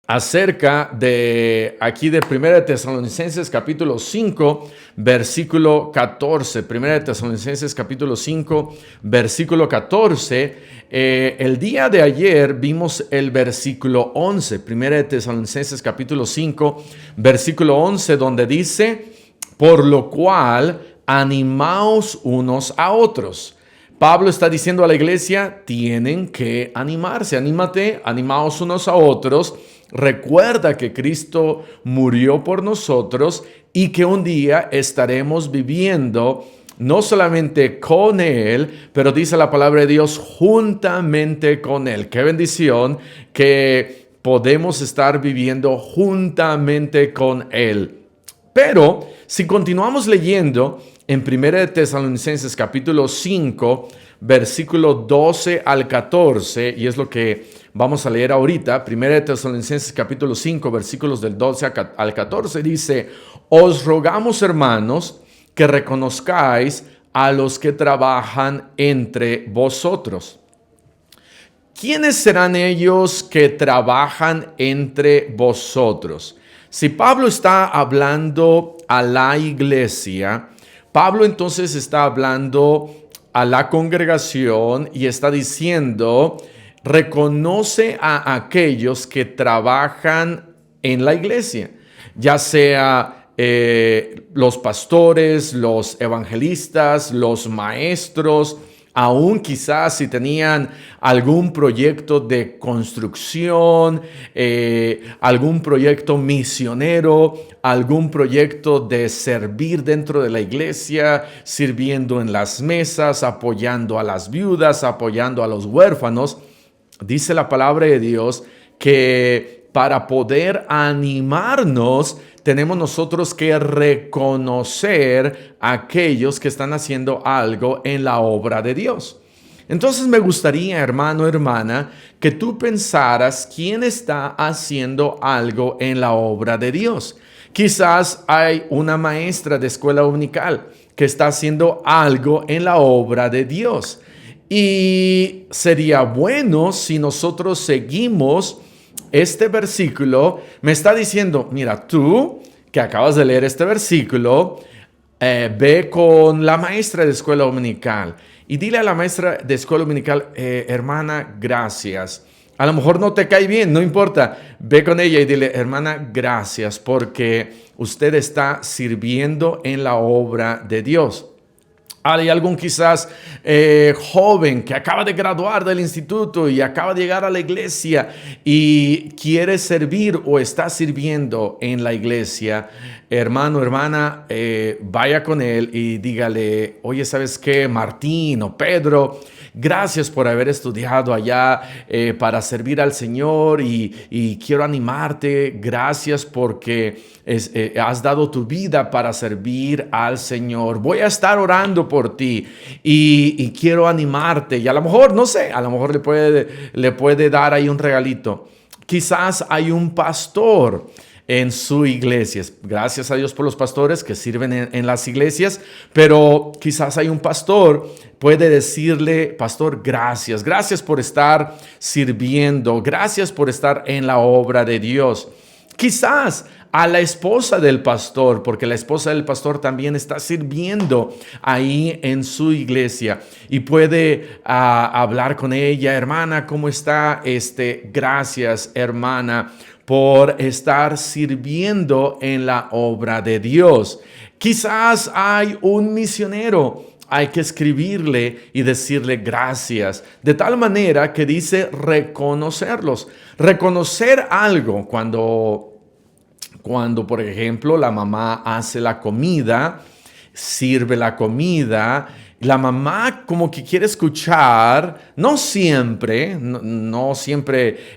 acerca de aquí de 1 Tesalonicenses capítulo 5, versículo 14. 1 Tesalonicenses capítulo 5, versículo 14. El día de ayer vimos el versículo 11. 1 Tesalonicenses capítulo 5, versículo 11, donde dice: por lo cual, animaos unos a otros. Pablo está diciendo a la iglesia, tienen que animarse. Anímate, animaos unos a otros. Recuerda que Cristo murió por nosotros y que un día estaremos viviendo no solamente con Él, pero dice la palabra de Dios, juntamente con Él. Qué bendición que podemos estar viviendo juntamente con Él. Pero si continuamos leyendo en 1 Tesalonicenses capítulo 5, versículo 12 al 14, y es lo que vamos a leer ahorita, 1 Tesalonicenses capítulo 5, versículos del 12 al 14, dice: os rogamos, hermanos, que reconozcáis a los que trabajan entre vosotros. ¿Quiénes serán ellos que trabajan entre vosotros? Si Pablo está hablando a la iglesia, Pablo entonces está hablando a la congregación y está diciendo, reconoce a aquellos que trabajan en la iglesia, ya sea los pastores, los evangelistas, los maestros, aún quizás si tenían algún proyecto de construcción, algún proyecto misionero, algún proyecto de servir dentro de la iglesia, sirviendo en las mesas, apoyando a las viudas, apoyando a los huérfanos. Dice la palabra de Dios que para poder animarnos, tenemos nosotros que reconocer a aquellos que están haciendo algo en la obra de Dios. Entonces me gustaría, hermano, hermana, que tú pensaras quién está haciendo algo en la obra de Dios. Quizás hay una maestra de escuela dominical que está haciendo algo en la obra de Dios. Y sería bueno si nosotros seguimos este versículo. Me está diciendo, mira, tú que acabas de leer este versículo, ve con la maestra de escuela dominical y dile a la maestra de escuela dominical, hermana, gracias. A lo mejor no te cae bien, no importa. Ve con ella y dile, hermana, gracias porque usted está sirviendo en la obra de Dios. Hay algún quizás joven que acaba de graduar del instituto y acaba de llegar a la iglesia y quiere servir o está sirviendo en la iglesia. Hermano, hermana, vaya con él y dígale, oye, ¿sabes qué? Martín o Pedro, gracias por haber estudiado allá para servir al Señor y quiero animarte. Gracias porque has dado tu vida para servir al Señor. Voy a estar orando por ti y quiero animarte. Y a lo mejor, no sé, a lo mejor le puede dar ahí un regalito. Quizás hay un pastor en su iglesia. Gracias a Dios por los pastores que sirven en las iglesias, pero quizás hay un pastor, puede decirle, pastor, gracias por estar sirviendo, gracias por estar en la obra de Dios. Quizás a la esposa del pastor, porque la esposa del pastor también está sirviendo ahí en su iglesia y puede hablar con ella, hermana, ¿cómo está? Gracias, hermana, por estar sirviendo en la obra de Dios. Quizás hay un misionero. Hay que escribirle y decirle gracias, de tal manera que dice reconocerlos. Reconocer algo cuando, por ejemplo, la mamá hace la comida, sirve la comida, la mamá como que quiere escuchar, no siempre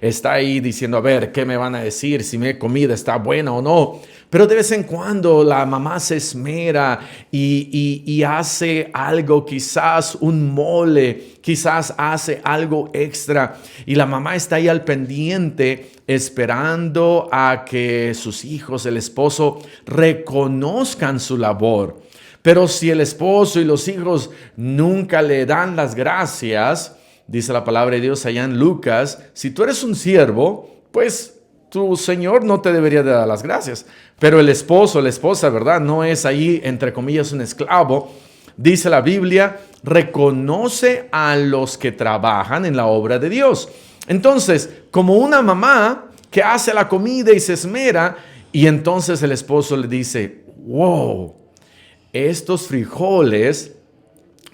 está ahí diciendo, a ver, ¿qué me van a decir? Si mi comida está buena o no. Pero de vez en cuando la mamá se esmera y hace algo, quizás un mole, quizás hace algo extra. Y la mamá está ahí al pendiente esperando a que sus hijos, el esposo, reconozcan su labor. Pero si el esposo y los hijos nunca le dan las gracias, dice la palabra de Dios allá en Lucas, si tú eres un siervo, pues tu señor no te debería de dar las gracias. Pero el esposo, la esposa, ¿verdad? No es ahí, entre comillas, un esclavo. Dice la Biblia, reconoce a los que trabajan en la obra de Dios. Entonces, como una mamá que hace la comida y se esmera, y entonces el esposo le dice, wow, estos frijoles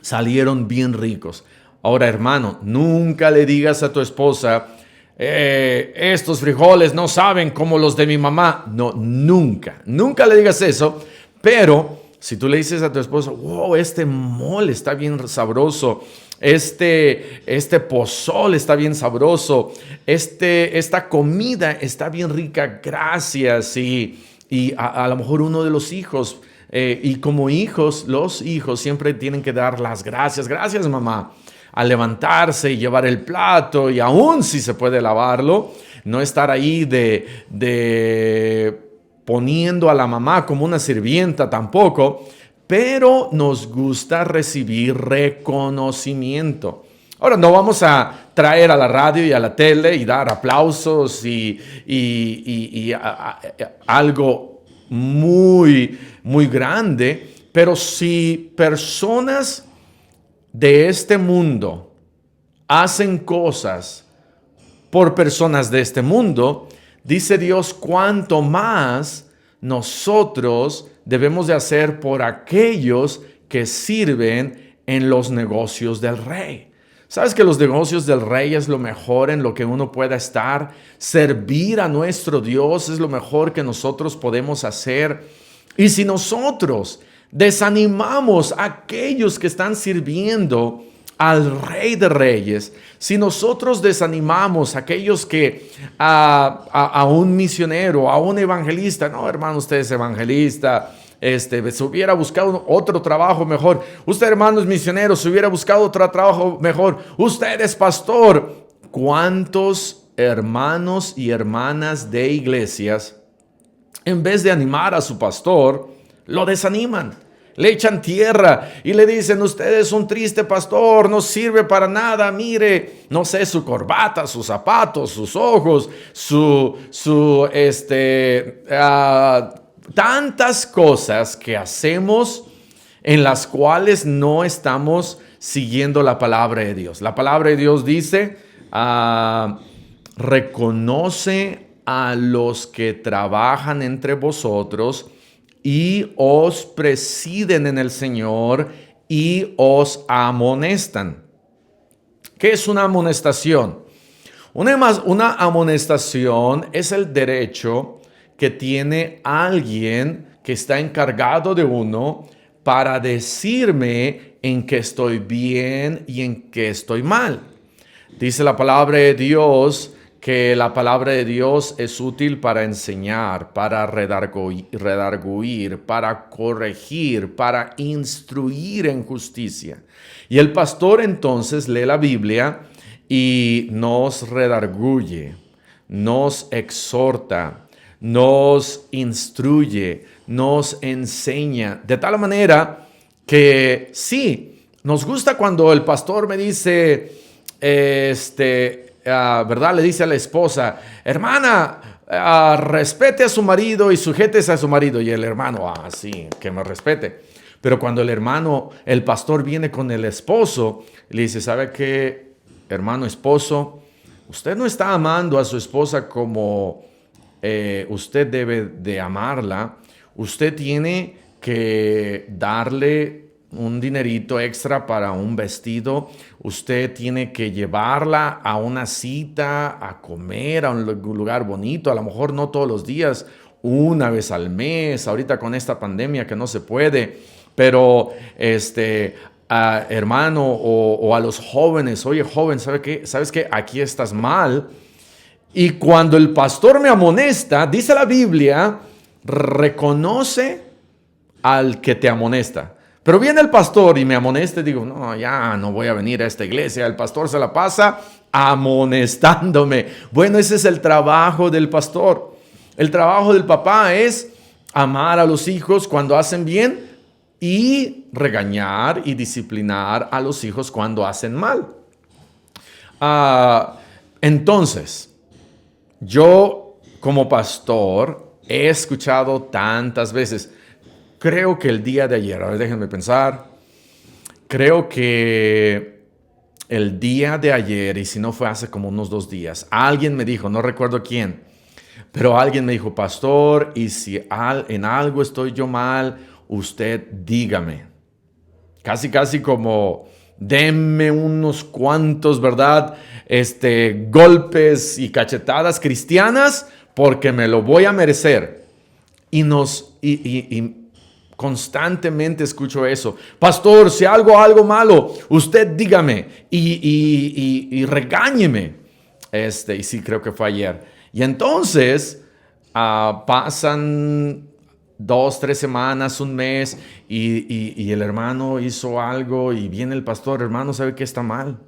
salieron bien ricos. Ahora, hermano, nunca le digas a tu esposa, estos frijoles no saben como los de mi mamá. No, nunca le digas eso. Pero si tú le dices a tu esposa, wow, este mole está bien sabroso, este pozole está bien sabroso, esta comida está bien rica, gracias. Y a lo mejor uno de los hijos, y como hijos, los hijos siempre tienen que dar las gracias. Gracias, mamá. Al levantarse y llevar el plato, y aún si se puede lavarlo, no estar ahí de poniendo a la mamá como una sirvienta tampoco, pero nos gusta recibir reconocimiento. Ahora, no vamos a traer a la radio y a la tele y dar aplausos y algo muy, muy grande, pero si personas de este mundo hacen cosas por personas de este mundo, dice Dios, cuánto más nosotros debemos de hacer por aquellos que sirven en los negocios del rey. ¿Sabes que los negocios del rey es lo mejor en lo que uno pueda estar? Servir a nuestro Dios es lo mejor que nosotros podemos hacer. Y si nosotros desanimamos a aquellos que están sirviendo al Rey de Reyes, si nosotros desanimamos a aquellos que a un misionero, a un evangelista, no, hermano, usted es evangelista, se hubiera buscado otro trabajo mejor. Usted, hermano, es misionero, se hubiera buscado otro trabajo mejor. Usted es pastor. ¿Cuántos hermanos y hermanas de iglesias, en vez de animar a su pastor, lo desaniman? Le echan tierra y le dicen, usted es un triste pastor, no sirve para nada, mire, no sé, su corbata, sus zapatos, sus ojos, tantas cosas que hacemos en las cuales no estamos siguiendo la palabra de Dios. La palabra de Dios dice, reconoce a los que trabajan entre vosotros y os presiden en el Señor y os amonestan. ¿Qué es una amonestación? Una amonestación es el derecho que tiene alguien que está encargado de uno para decirme en qué estoy bien y en qué estoy mal. Dice la palabra de Dios que la palabra de Dios es útil para enseñar, para redarguir, para corregir, para instruir en justicia. Y el pastor entonces lee la Biblia y nos redarguye, nos exhorta, nos instruye, nos enseña, de tal manera que sí, nos gusta cuando el pastor me dice, ¿verdad? Le dice a la esposa, hermana, respete a su marido y sujétese a su marido. Y el hermano, sí, que me respete. Pero cuando el pastor viene con el esposo, le dice, ¿sabe qué, hermano esposo? Usted no está amando a su esposa como usted debe de amarla. Usted tiene que darle un dinerito extra para un vestido. Usted tiene que llevarla a una cita, a comer, a un lugar bonito, a lo mejor no todos los días, una vez al mes, ahorita con esta pandemia que no se puede, pero hermano, o a los jóvenes, oye joven, ¿sabes qué? Aquí estás mal. Y cuando el pastor me amonesta, dice la Biblia, reconoce al que te amonesta. Pero viene el pastor y me amonesta y digo, no, ya no voy a venir a esta iglesia. El pastor se la pasa amonestándome. Bueno, ese es el trabajo del pastor. El trabajo del papá es amar a los hijos cuando hacen bien y regañar y disciplinar a los hijos cuando hacen mal. Entonces, yo como pastor, he escuchado tantas veces. Creo que el día de ayer, a ver, déjenme pensar. Creo que el día de ayer, y si no fue hace como unos 2 días, alguien me dijo, no recuerdo quién, pero alguien me dijo, pastor, y si en algo estoy yo mal, usted dígame. Casi como, denme unos cuantos, ¿verdad? Golpes y cachetadas cristianas, porque me lo voy a merecer. Y constantemente escucho eso. Pastor, si hago algo malo, usted dígame y regáñeme. Y sí, creo que fue ayer. Y entonces pasan 2, 3 semanas, un mes, y el hermano hizo algo y viene el pastor, hermano, ¿sabe qué está mal?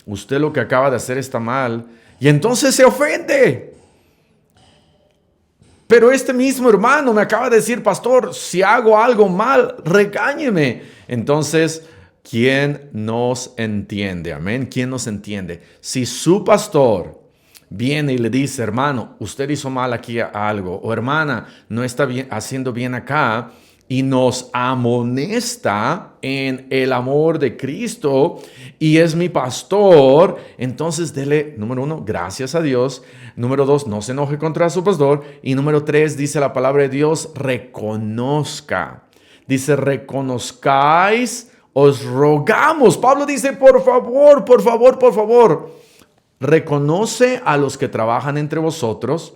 Usted lo que acaba de hacer está mal. Y entonces se ofende. Pero este mismo hermano me acaba de decir, pastor, si hago algo mal, regáñeme. Entonces, ¿quién nos entiende? Amén. ¿Quién nos entiende? Si su pastor viene y le dice, hermano, usted hizo mal aquí algo, o hermana, no está bien, haciendo bien acá, y nos amonesta en el amor de Cristo y es mi pastor, entonces dele, número 1, gracias a Dios. Número 2, no se enoje contra su pastor. Y número 3, dice la palabra de Dios, reconozca. Dice, reconozcáis, os rogamos. Pablo dice, por favor, por favor, por favor. Reconoce a los que trabajan entre vosotros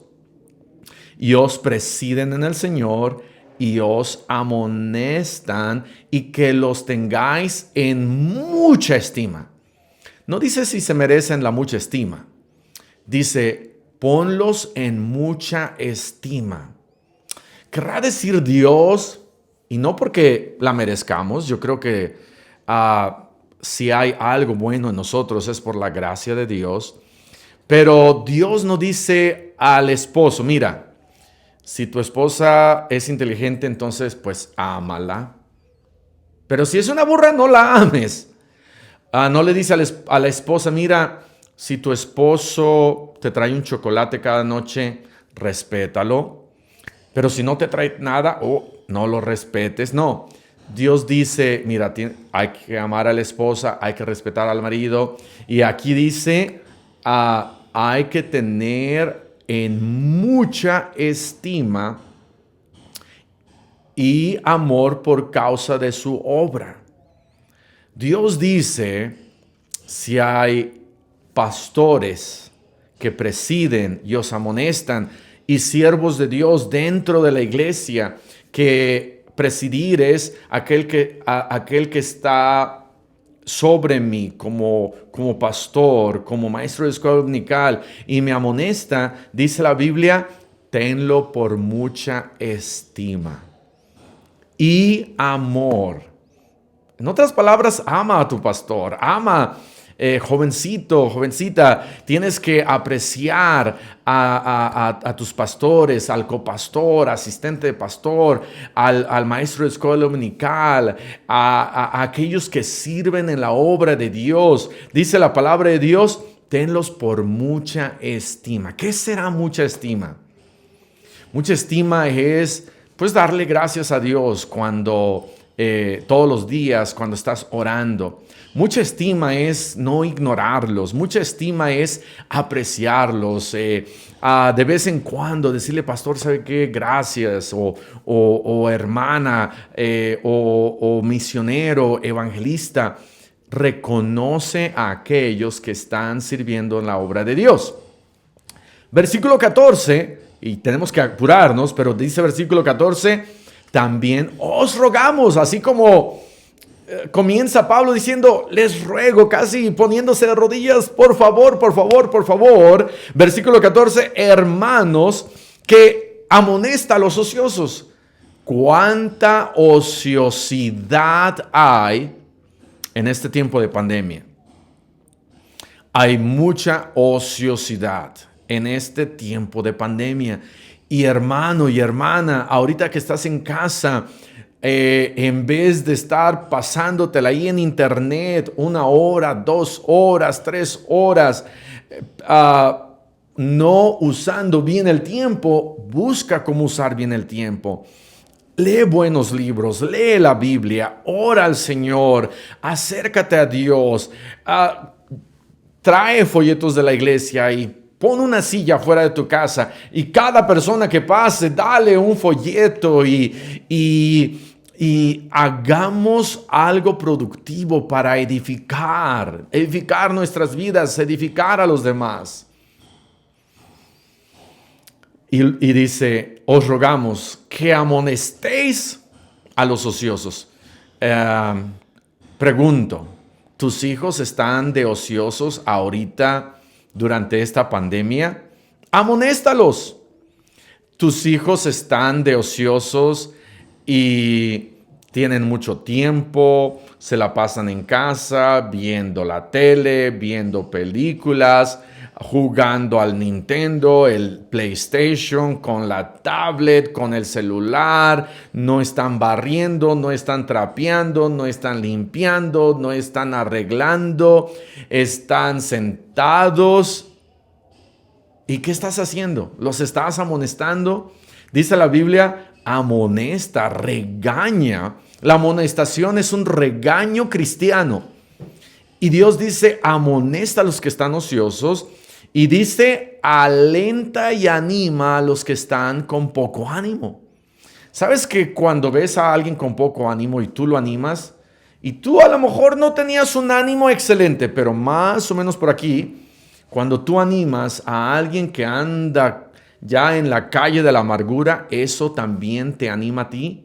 y os presiden en el Señor y os amonestan y que los tengáis en mucha estima. No dice si se merecen la mucha estima. Dice, ponlos en mucha estima. Querrá decir Dios, y no porque la merezcamos, yo creo que si hay algo bueno en nosotros es por la gracia de Dios, pero Dios no dice al esposo, mira, si tu esposa es inteligente, entonces pues ámala. Pero si es una burra, no la ames. No le dice a la esposa, mira, si tu esposo te trae un chocolate cada noche, respétalo. Pero si no te trae nada, no lo respetes. No, Dios dice, mira, hay que amar a la esposa, hay que respetar al marido. Y aquí dice, hay que tener en mucha estima y amor por causa de su obra. Dios dice, si hay pastores que presiden y os amonestan y siervos de Dios dentro de la iglesia, que presidir es aquel que está sobre mí como pastor, como maestro de escuela dominical y me amonesta, dice la Biblia, tenlo por mucha estima y amor. En otras palabras, ama a tu pastor, ama, jovencito, jovencita, tienes que apreciar a tus pastores, al copastor, asistente de pastor, al maestro de escuela dominical, a aquellos que sirven en la obra de Dios. Dice la palabra de Dios, tenlos por mucha estima. ¿Qué será mucha estima? Mucha estima es, pues, darle gracias a Dios cuando todos los días cuando estás orando. Mucha estima es no ignorarlos. Mucha estima es apreciarlos. De vez en cuando decirle, pastor, ¿sabe qué? Gracias. O hermana, o misionero, evangelista. Reconoce a aquellos que están sirviendo en la obra de Dios. Versículo 14, y tenemos que apurarnos, pero dice versículo 14, también os rogamos, así como comienza Pablo diciendo, les ruego, casi poniéndose de rodillas, por favor, por favor, por favor. Versículo 14, hermanos, que amonesta a los ociosos. ¿Cuánta ociosidad hay en este tiempo de pandemia? Hay mucha ociosidad en este tiempo de pandemia. Y hermano y hermana, ahorita que estás en casa, en vez de estar pasándotela ahí en internet 1 hora, 2 horas, 3 horas, no usando bien el tiempo, busca cómo usar bien el tiempo. Lee buenos libros, lee la Biblia, ora al Señor, acércate a Dios, trae folletos de la iglesia y pon una silla fuera de tu casa y cada persona que pase, dale un folleto y hagamos algo productivo para edificar nuestras vidas, edificar a los demás. Y dice, os rogamos que amonestéis a los ociosos. Pregunto, ¿tus hijos están de ociosos ahorita durante esta pandemia? Amonéstalos. ¿Tus hijos están de ociosos y tienen mucho tiempo, se la pasan en casa, viendo la tele, viendo películas, jugando al Nintendo, el PlayStation, con la tablet, con el celular, no están barriendo, no están trapeando, no están limpiando, no están arreglando, están sentados? ¿Y qué estás haciendo? ¿Los estás amonestando? Dice la Biblia, amonesta, regaña. La amonestación es un regaño cristiano. Y Dios dice, amonesta a los que están ociosos. Y dice, alenta y anima a los que están con poco ánimo. ¿Sabes que cuando ves a alguien con poco ánimo y tú lo animas, y tú a lo mejor no tenías un ánimo excelente, pero más o menos por aquí, cuando tú animas a alguien que anda ya en la calle de la amargura, eso también te anima a ti?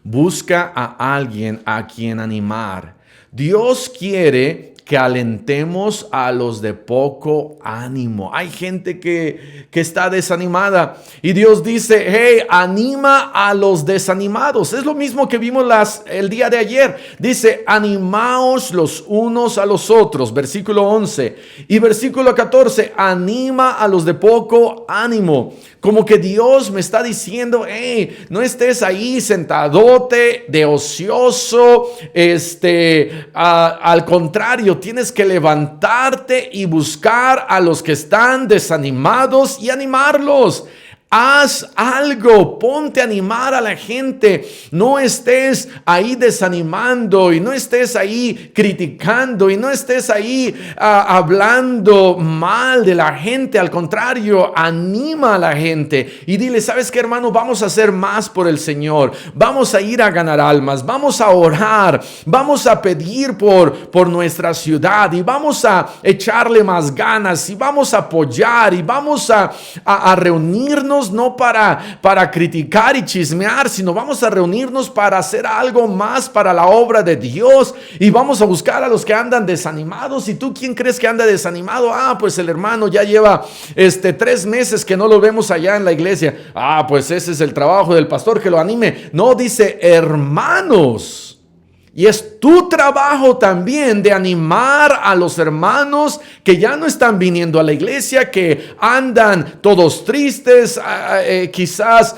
Busca a alguien a quien animar. Dios quiere que alentemos a los de poco ánimo. Hay gente que está desanimada y Dios dice, hey, anima a los desanimados. Es lo mismo que vimos el día de ayer. Dice, animaos los unos a los otros, versículo 11. Y versículo 14, anima a los de poco ánimo. Como que Dios me está diciendo, hey, no estés ahí sentadote de ocioso, al contrario, tienes que levantarte y buscar a los que están desanimados y animarlos. Haz algo, ponte a animar a la gente. No estés ahí desanimando y no estés ahí criticando y no estés ahí hablando mal de la gente. Al contrario, anima a la gente y dile, ¿sabes qué, hermano? Vamos a hacer más por el Señor. Vamos a ir a ganar almas. Vamos a orar. Vamos a pedir por nuestra ciudad y vamos a echarle más ganas y vamos a apoyar y vamos a reunirnos no para criticar y chismear, sino vamos a reunirnos para hacer algo más para la obra de Dios y vamos a buscar a los que andan desanimados. ¿Y tú quién crees que anda desanimado? Pues el hermano ya lleva 3 meses que no lo vemos allá en la iglesia. Pues ese es el trabajo del pastor, que lo anime. No, dice hermanos. Y es tu trabajo también de animar a los hermanos que ya no están viniendo a la iglesia, que andan todos tristes, quizás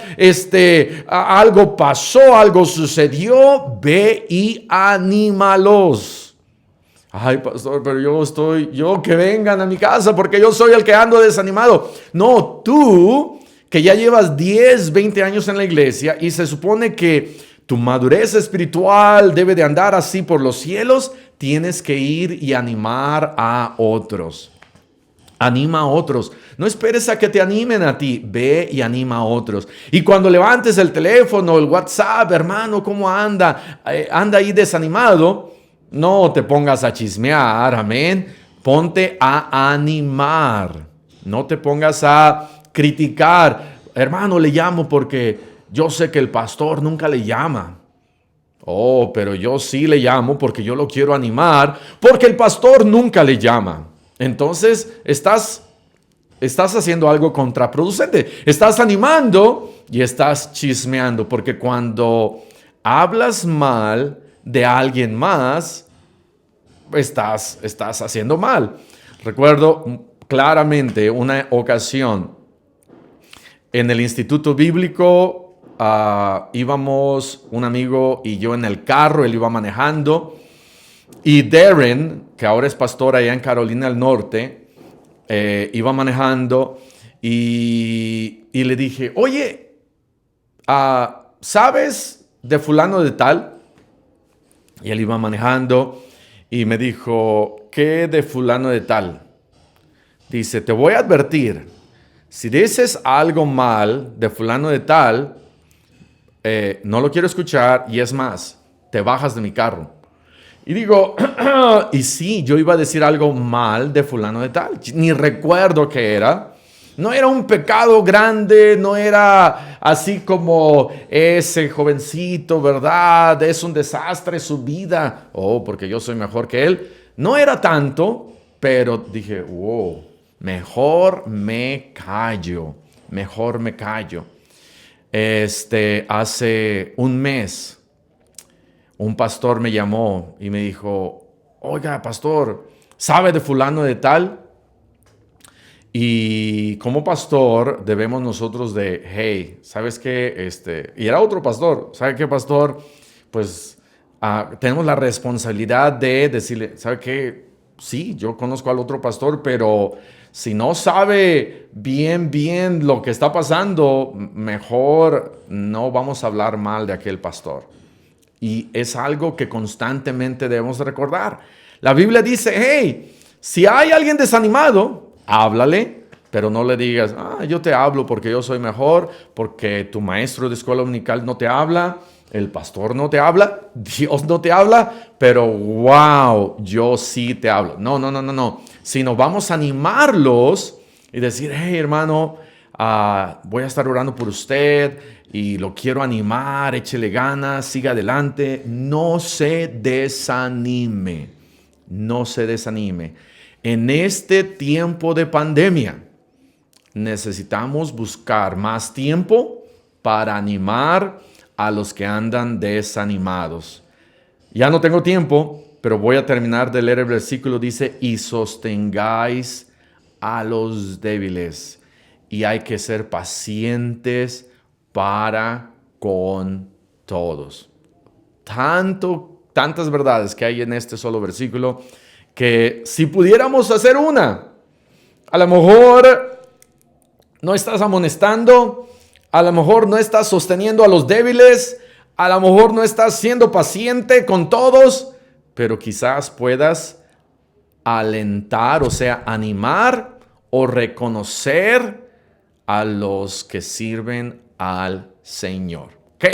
algo pasó, algo sucedió. Ve y anímalos. Ay, pastor, pero yo que vengan a mi casa porque yo soy el que ando desanimado. No, tú que ya llevas 10, 20 años en la iglesia y se supone que tu madurez espiritual debe de andar así por los cielos, tienes que ir y animar a otros. Anima a otros. No esperes a que te animen a ti. Ve y anima a otros. Y cuando levantes el teléfono, el WhatsApp, hermano, ¿cómo anda? Anda ahí desanimado. No te pongas a chismear, amén. Ponte a animar. No te pongas a criticar. Hermano, le llamo porque yo sé que el pastor nunca le llama. Pero yo sí le llamo porque yo lo quiero animar, porque el pastor nunca le llama. Entonces estás haciendo algo contraproducente. Estás animando y estás chismeando, porque cuando hablas mal de alguien más, estás haciendo mal. Recuerdo claramente una ocasión en el Instituto Bíblico. Íbamos un amigo y yo en el carro, él iba manejando y Darren, que ahora es pastor allá en Carolina del Norte, iba manejando y le dije, oye, ¿sabes de fulano de tal? Y él iba manejando y me dijo, ¿qué de fulano de tal? Dice, te voy a advertir, si dices algo mal de fulano de tal, no lo quiero escuchar y es más, te bajas de mi carro. Y digo, y sí, yo iba a decir algo mal de fulano de tal, ni recuerdo qué era. No era un pecado grande, no era así como ese jovencito, ¿verdad? Es un desastre su vida. Oh, porque yo soy mejor que él. No era tanto, pero dije, wow, mejor me callo, mejor me callo. Hace un mes, un pastor me llamó y me dijo, oiga, pastor, ¿sabe de fulano de tal? Y como pastor debemos nosotros de, hey, ¿sabes qué? Y era otro pastor, ¿sabe qué, pastor? Pues tenemos la responsabilidad de decirle, ¿sabe qué? Sí, yo conozco al otro pastor, pero si no sabe bien lo que está pasando, mejor no vamos a hablar mal de aquel pastor. Y es algo que constantemente debemos recordar. La Biblia dice, hey, si hay alguien desanimado, háblale, pero no le digas, yo te hablo porque yo soy mejor, porque tu maestro de escuela dominical no te habla, el pastor no te habla, Dios no te habla, pero wow, yo sí te hablo. No. Sino vamos a animarlos y decir, hey hermano, voy a estar orando por usted y lo quiero animar, échele ganas, siga adelante, no se desanime, no se desanime. En este tiempo de pandemia necesitamos buscar más tiempo para animar a los que andan desanimados. Ya no tengo tiempo, pero voy a terminar de leer el versículo. Dice, y sostengáis a los débiles. Y hay que ser pacientes para con todos. Tantas verdades que hay en este solo versículo, que si pudiéramos hacer una, a lo mejor no estás amonestando, a lo mejor no estás sosteniendo a los débiles, a lo mejor no estás siendo paciente con todos, pero quizás puedas alentar, o sea, animar o reconocer a los que sirven al Señor. ¿Ok?